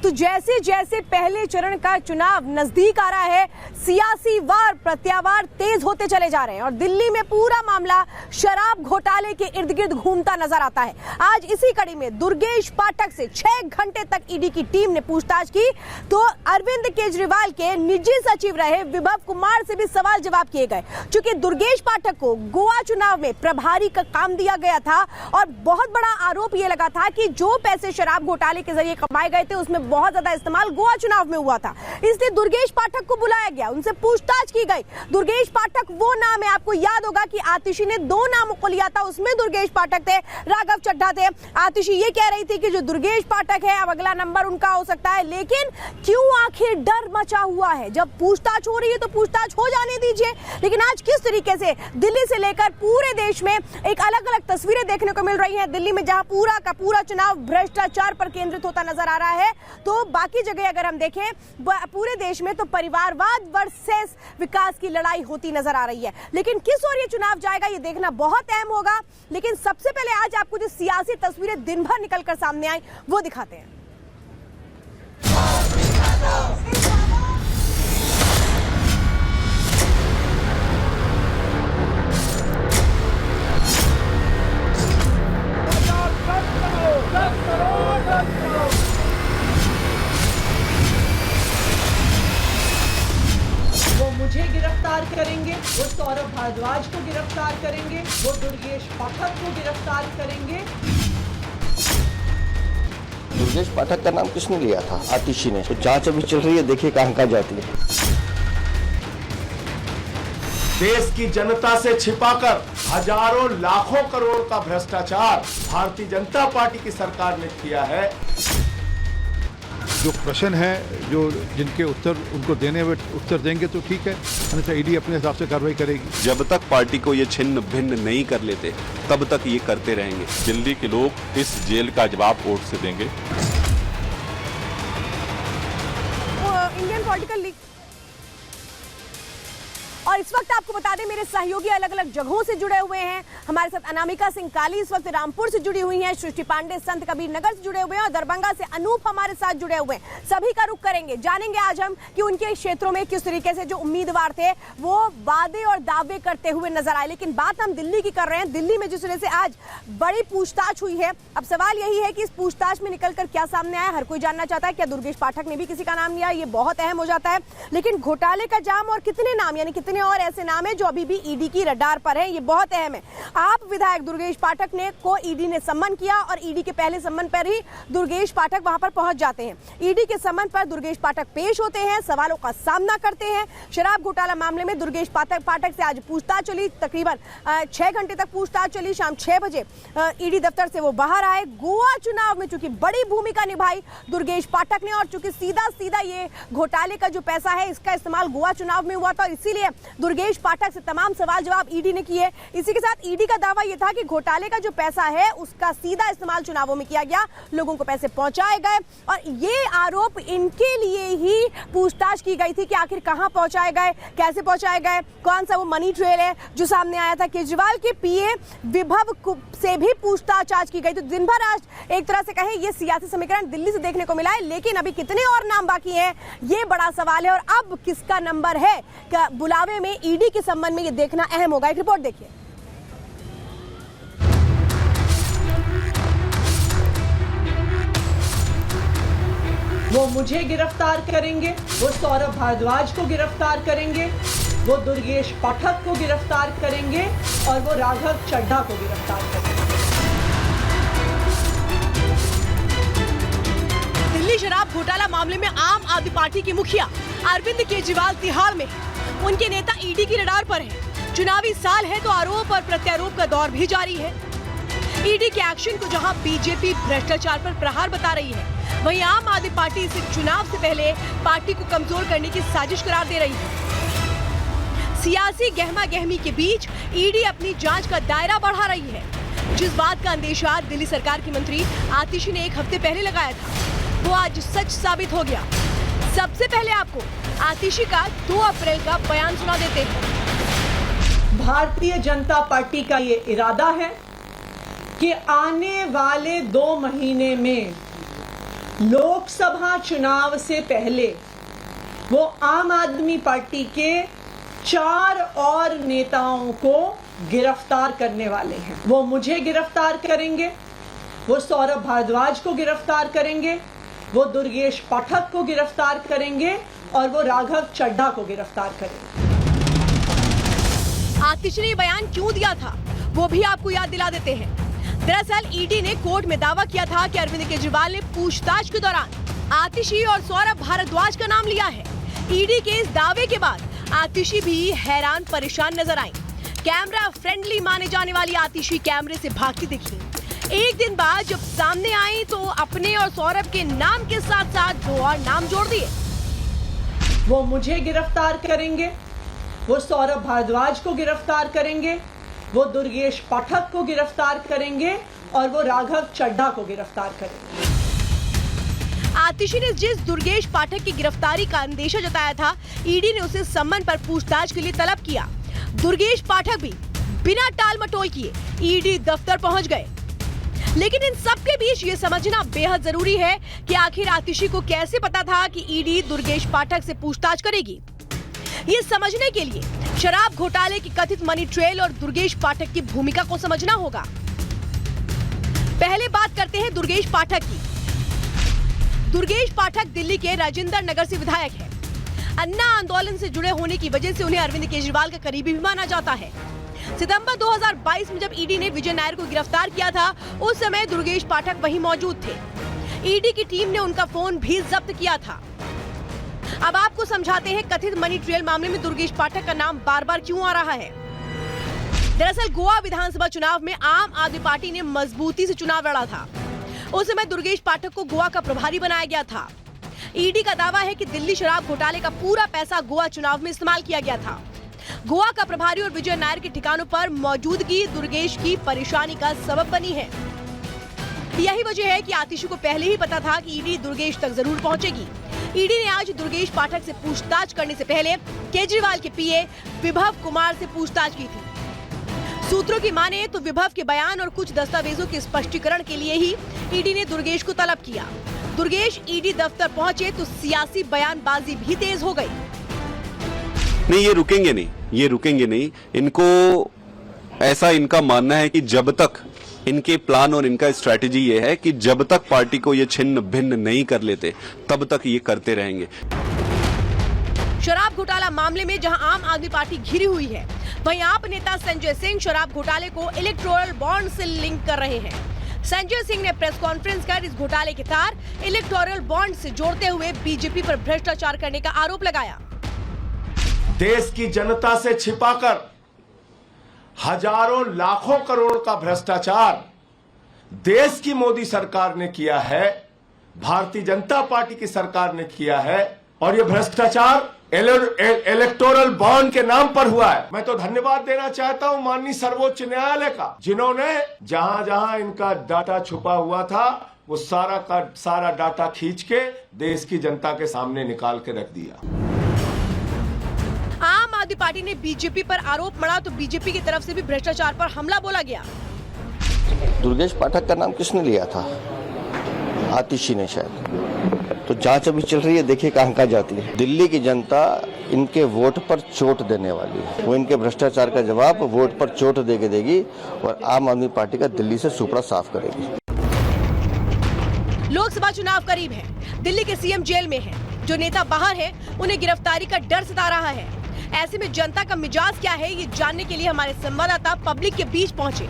तो जैसे जैसे पहले चरण का चुनाव नजदीक आ रहा है, सियासी वार प्रत्यावार तेज होते चले जा रहे हैं और दिल्ली में पूरा मामला शराब घोटाले के इर्द गिर्द घूमता नजर आता है। आज इसी कड़ी में दुर्गेश पाठक से 6 घंटे तक ईडी की टीम ने पूछताछ की तो अरविंद केजरीवाल के निजी सचिव रहे विभव कुमार से भी सवाल जवाब किए गए। चूंकि दुर्गेश पाठक को गोवा चुनाव में प्रभारी का काम दिया गया था और बहुत बड़ा आरोप यह लगा था कि जो पैसे शराब घोटाले के जरिए कमाए गए थे उसमें बहुत ज्यादा इस्तेमाल गोवा चुनाव में हुआ था, इसलिए दुर्गेश पाठक को बुलाया गया, उनसे पूछताछ की गई। दुर्गेश पाठक वो नाम है, आपको याद होगा कि आतिशी ने 2 नामों को लिया था, उसमें दुर्गेश पाठक थे, राघव चड्ढा थे। आतिशी ये कह रही थी कि जो दुर्गेश पाठक है अब अगला नंबर उनका हो सकता है, लेकिन क्यों आखिर डर मचा हुआ है? जब पूछताछ हो रही है तो पूछताछ हो जाने दीजिए, लेकिन आज किस तरीके से दिल्ली से लेकर पूरे देश में एक अलग अलग तस्वीरें देखने को मिल रही हैं। दिल्ली में जहां पूरा का पूरा चुनाव भ्रष्टाचार पर केंद्रित होता नजर आ रहा है, तो बाकी जगह अगर हम देखें पूरे देश में तो परिवारवाद वर्सेस विकास की लड़ाई होती नजर आ रही है। लेकिन किस ओर ये चुनाव जाएगा ये देखना बहुत अहम होगा। लेकिन सबसे पहले आज आपको जो सियासी तस्वीरें दिन भर निकलकर सामने आई वो दिखाते हैं। वो मुझे गिरफ्तार करेंगे, वो सौरभ भारद्वाज को गिरफ्तार करेंगे, वो दुर्गेश पाठक को गिरफ्तार करेंगे। दुर्गेश पाठक का नाम किसने लिया था? आतिशी ने। तो जांच अभी चल रही है, देखिए कहां जाती है। देश की जनता से छिपाकर हजारों लाखों करोड़ का भ्रष्टाचार भारतीय जनता पार्टी की सरकार ने किया है। जो प्रश्न है, जो जिनके उत्तर उनको देने में उत्तर देंगे तो ठीक है, अन्यथा ईडी अपने हिसाब से कार्रवाई करेगी। जब तक पार्टी को ये छिन्न भिन्न नहीं कर लेते तब तक ये करते रहेंगे। दिल्ली के लोग इस जेल का जवाब वोट से देंगे। इंडियन पॉलिटिकल लीग और इस वक्त आपको बता दें मेरे सहयोगी अलग अलग जगहों से जुड़े हुए हैं। हमारे साथ अनामिका सिंह काली इस वक्त रामपुर से जुड़ी हुई हैं, सृष्टि पांडे संत कबीर नगर से जुड़े हुए हैं और दरभंगा से अनूप हमारे साथ जुड़े हुए हैं। सभी का रुख करेंगे, जानेंगे आज हम कि उनके क्षेत्रों में किस तरीके से जो उम्मीदवार थे वो वादे और दावे करते हुए नजर आए। लेकिन बात हम दिल्ली की कर रहे हैं। दिल्ली में जिस तरह से आज बड़ी पूछताछ हुई है, अब सवाल यही है कि इस पूछताछ में निकलकर क्या सामने आया। हर कोई जानना चाहता है क्या दुर्गेश पाठक ने भी किसी का नाम लिया, ये बहुत अहम हो जाता है। लेकिन घोटाले का जाम और कितने नाम, यानी कितने और ऐसे नाम है जो अभी भी ईडी की रडार पर है, ये बहुत अहम है। आप विधायक दुर्गेश पाठक ने को ईडी ने सम्मन किया और ईडी के पहले सम्मन पर ही दुर्गेश पाठक वहां पर पहुंच जाते हैं। ईडी के सम्मन पर दुर्गेश पाठक पेश होते हैं, सवालों का सामना करते हैं। शराब घोटाला मामले में दुर्गेश पाठक से आज पूछताछ चली, तकरीबन 6 घंटे तक पूछताछ चली। शाम 6 बजे ईडी दफ्तर से वो बाहर आए। गोवा चुनाव में चूंकि बड़ी भूमिका निभाई दुर्गेश पाठक ने और चूंकि सीधा सीधा ये घोटाले का जो पैसा है इसका इस्तेमाल गोवा चुनाव में हुआ था, इसीलिए दुर्गेश पाठक से तमाम सवाल जवाब ईडी ने किए। इसी के साथ ईडी का दावा यह था कि घोटाले का जो पैसा है उसका सीधा इस्तेमाल चुनावों में किया गया, लोगों को पैसे पहुंचाए गए और ये आरोप इनके लिए ही पूछताछ की गई थी कि आखिर कहां पहुंचाए गए, कैसे पहुंचाए गए, कौन सा वो मनी ट्रेल है जो सामने आया था। केजरीवाल के पीए विभव से भी पूछताछ आज की गई। तो दिन भर आज एक तरह से कहें ये सियासी समीकरण दिल्ली से देखने को मिला है, लेकिन अभी कितने और नाम बाकी हैं ये बड़ा सवाल है और अब किसका नंबर है बुलावे में ईडी के संबंध में ये देखना अहम होगा। एक रिपोर्ट देखिए। वो मुझे गिरफ्तार करेंगे, वो सौरभ भारद्वाज को गिरफ्तार करेंगे, वो दुर्गेश पाठक को गिरफ्तार करेंगे और वो राघव चड्ढा को गिरफ्तार करेंगे। दिल्ली शराब घोटाला मामले में आम आदमी पार्टी के मुखिया अरविंद केजरीवाल तिहाड़ में, उनके नेता ईडी की रडार पर हैं। चुनावी साल है तो आरोप और प्रत्यारोप का दौर भी जारी है। ईडी के एक्शन को जहां बीजेपी भ्रष्टाचार पर प्रहार बता रही है, वहीं आम आदमी पार्टी इसे चुनाव से पहले पार्टी को कमजोर करने की साजिश करार दे रही है। सियासी गहमा गहमी के बीच ईडी अपनी जांच का दायरा बढ़ा रही है। जिस बात का अंदेशा दिल्ली सरकार की मंत्री आतिशी ने 1 हफ्ते पहले लगाया था वो आज सच साबित हो गया। सबसे पहले आपको आतिशी का 2 अप्रैल का बयान सुना देते हैं। भारतीय जनता पार्टी का ये इरादा है कि आने वाले 2 महीने में लोकसभा चुनाव से पहले वो आम आदमी पार्टी के 4 और नेताओं को गिरफ्तार करने वाले हैं। वो मुझे गिरफ्तार करेंगे, वो सौरभ भारद्वाज को गिरफ्तार करेंगे, वो दुर्गेश पाठक को गिरफ्तार करेंगे और वो राघव चड्ढा को गिरफ्तार करेंगे। आतिशी ने बयान क्यों दिया था वो भी आपको याद दिला देते हैं। दरअसल ईडी ने कोर्ट में दावा किया था कि अरविंद केजरीवाल ने पूछताछ के दौरान आतिशी और सौरभ भारद्वाज का नाम लिया है। ईडी के इस दावे के बाद आतिशी भी हैरान परेशान नजर आई। कैमरा फ्रेंडली माने जाने वाली आतिशी कैमरे से भागती दिखी। एक दिन बाद जब सामने आई तो अपने और सौरभ के नाम के साथ साथ 2 और नाम जोड़ दिए। वो मुझे गिरफ्तार करेंगे, वो सौरभ भारद्वाज को गिरफ्तार करेंगे, वो दुर्गेश पाठक को गिरफ्तार करेंगे और वो राघव चड्ढा को गिरफ्तार करेंगे। आतिशी ने जिस दुर्गेश पाठक की गिरफ्तारी का अंदेशा जताया था, ईडी ने उसे सम्मन पर पूछताछ के लिए तलब किया। दुर्गेश पाठक भी बिना टाल मटोल किए ईडी दफ्तर पहुंच गए। लेकिन इन सब के बीच ये समझना बेहद जरूरी है कि आखिर आतिशी को कैसे पता था कि ईडी दुर्गेश पाठक से पूछताछ करेगी। ये समझने के लिए शराब घोटाले की कथित मनी ट्रेल और दुर्गेश पाठक की भूमिका को समझना होगा। पहले बात करते हैं दुर्गेश पाठक की। दुर्गेश पाठक दिल्ली के राजेंद्र नगर से विधायक है। अन्ना आंदोलन से जुड़े होने की वजह से उन्हें अरविंद केजरीवाल का करीबी भी माना जाता है। सितंबर 2022 में जब ईडी ने विजय नायर को गिरफ्तार किया था, उस समय दुर्गेश पाठक वहीं मौजूद थे। ईडी की टीम ने उनका फोन भी जब्त किया था। अब आपको समझाते हैं कथित मनी ट्रेल मामले में दुर्गेश पाठक का नाम बार बार क्यों आ रहा है। दरअसल गोवा विधानसभा चुनाव में आम आदमी पार्टी ने मजबूती से चुनाव लड़ा था। उस समय दुर्गेश पाठक को गोवा का प्रभारी बनाया गया था। ईडी का दावा है कि दिल्ली शराब घोटाले का पूरा पैसा गोवा चुनाव में इस्तेमाल किया गया था। गोवा का प्रभारी और विजय नायर के ठिकानों पर मौजूदगी दुर्गेश की परेशानी का सबब बनी है। यही वजह है कि आतिशी को पहले ही पता था कि ईडी दुर्गेश तक जरूर पहुंचेगी। ईडी ने आज दुर्गेश पाठक से पूछताछ करने से पहले केजरीवाल के पीए विभव कुमार से पूछताछ की थी। सूत्रों की माने तो विभव के बयान और कुछ दस्तावेजों के स्पष्टीकरण के लिए ही ईडी ने दुर्गेश को तलब किया। दुर्गेश ईडी दफ्तर पहुंचे तो सियासी बयानबाजी भी तेज हो गई। नहीं, ये रुकेंगे नहीं। इनको ऐसा इनका मानना है कि जब तक इनके प्लान और इनका स्ट्रैटेजी ये है कि जब तक पार्टी को ये छिन्न भिन्न नहीं कर लेते तब तक ये करते रहेंगे। शराब घोटाला मामले में जहां आम आदमी पार्टी घिरी हुई है, वहीं आप नेता संजय सिंह शराब घोटाले को इलेक्टोरल बॉन्ड से लिंक कर रहे हैं। संजय सिंह ने प्रेस कॉन्फ्रेंस कर इस घोटाले के तार इलेक्टोरल बॉन्ड से जोड़ते हुए बीजेपी पर भ्रष्टाचार करने का आरोप लगाया। देश की जनता से छिपाकर हजारों लाखों करोड़ का भ्रष्टाचार देश की मोदी सरकार ने किया है, भारतीय जनता पार्टी की सरकार ने किया है और यह भ्रष्टाचार इलेक्टोरल बॉन्ड के नाम पर हुआ है। मैं तो धन्यवाद देना चाहता हूं माननीय सर्वोच्च न्यायालय का, जिन्होंने जहां जहां इनका डाटा छुपा हुआ था वो सारा का सारा डाटा खींच के देश की जनता के सामने निकाल के रख दिया। आम आदमी पार्टी ने बीजेपी पर आरोप मढ़ा तो बीजेपी की तरफ से भी भ्रष्टाचार पर हमला बोला गया। दुर्गेश पाठक का नाम किसने लिया था? आतिशी ने शायद। तो जांच अभी चल रही है, देखिए कहां जाती है। दिल्ली की जनता इनके वोट पर चोट देने वाली है। वो इनके भ्रष्टाचार का जवाब वोट पर चोट देके देगी और आम आदमी पार्टी का दिल्ली से सुपड़ा साफ करेगी। लोकसभा चुनाव करीब है। दिल्ली के सीएम जेल में हैं। जो नेता बाहर है उन्हें गिरफ्तारी का डर सता रहा है। ऐसे में जनता का मिजाज क्या है, ये जानने के लिए हमारे संवाददाता पब्लिक के बीच पहुंचे।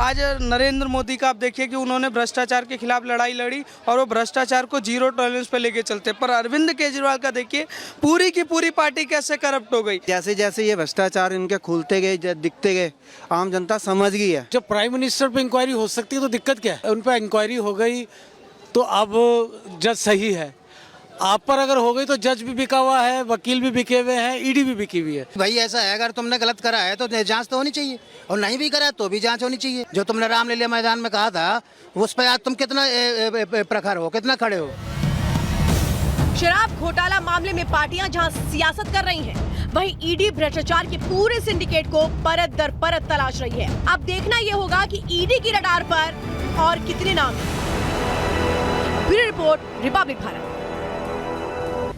आज नरेंद्र मोदी का आप देखिए कि उन्होंने भ्रष्टाचार के खिलाफ लड़ाई लड़ी और वो भ्रष्टाचार को जीरो टॉलरेंस पे लेके चलते। पर अरविंद केजरीवाल का देखिए पूरी की पूरी पार्टी कैसे करप्ट हो गई। जैसे जैसे ये भ्रष्टाचार इनके खुलते गए, दिखते गए, आम जनता समझ गई है। जब प्राइम मिनिस्टर पे इंक्वायरी हो सकती है तो दिक्कत क्या है? उन पर इंक्वायरी हो गई तो अब जज सही है। आप पर अगर हो गई तो जज भी बिका हुआ है, वकील भी बिके हुए हैं, ईडी भी बिकी हुई है। भाई ऐसा है, अगर तुमने गलत करा है तो जांच तो होनी चाहिए और नहीं भी करा तो भी जांच होनी चाहिए। जो तुमने रामलीला मैदान में कहा था उस पर आज तुम कितना प्रखर हो, कितना खड़े हो। शराब घोटाला मामले में पार्टियां जहां सियासत कर रही हैं, वहीं ईडी भ्रष्टाचार के पूरे सिंडिकेट को परत दर परत तलाश रही है। अब देखना यह होगा कि ईडी की रडार पर और कितने नाम हैं। Bureau report, Republic Bharat.